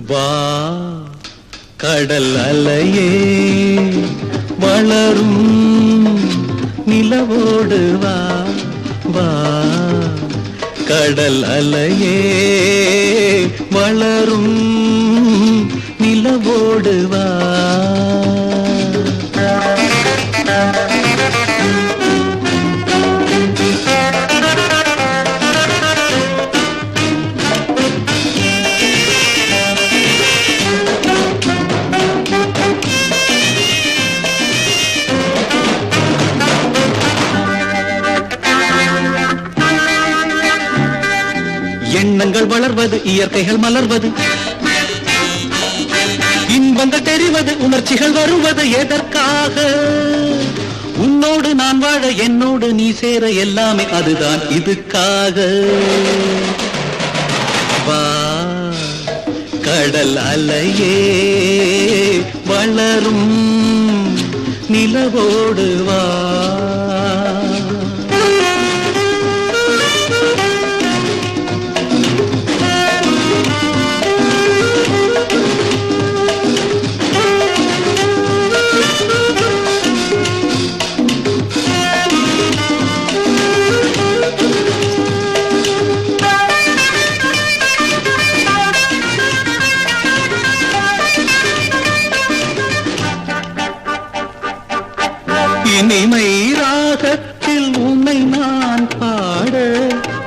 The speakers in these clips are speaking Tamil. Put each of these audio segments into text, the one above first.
வா கடல் அலையே வளரும் நிலவோடு வா வா கடல் அலையே வளரும் நிலவோடு வா எண்ணங்கள் வளர்வது இயற்கைகள் மலர்வது இன்பங்கள் தெரிவது உணர்ச்சிகள் வருவது எதற்காக உன்னோடு நான் வாழ என்னோடு நீ சேர எல்லாமே அதுதான் இதுக்காக வா கடல் அலையே வளரும் நிலவோடு வா இனிமை ராகத்தில் உன்னை நான் பாட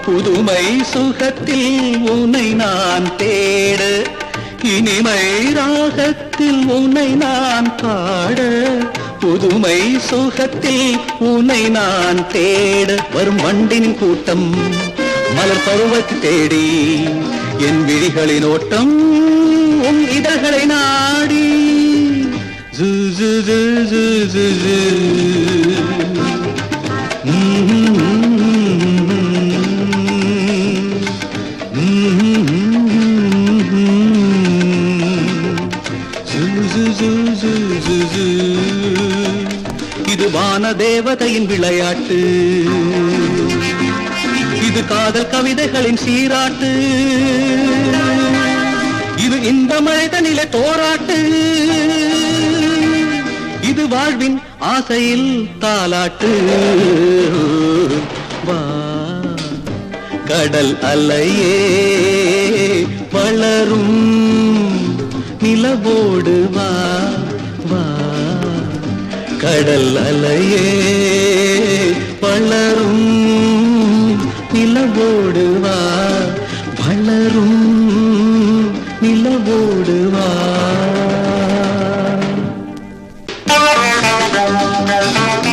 புதுமை சுகத்தில் உன்னை நான் தேட இனிமை ராகத்தில் உன்னை நான் பாட புதுமை சுகத்தில் உன்னை நான் தேட வரும் வண்டினின் கூட்டம் மலர் பருவத்தை தேடி என் விழிகளின் ஓட்டம் உன் இதழ்களை நாடி இது வான தேவதையின் விளையாட்டு இது காதல் கவிதைகளின் சீராட்டு இது இந்த மனிதனிலே போராட்டு இது வாழ்வின் ஆசையில் தாலாட்டு வா கடல் அலையே வளரும் நிலவோடு வா வா கடல் அலையே வளரும் நிலவோடு வா வளரும் நிலவோடு வா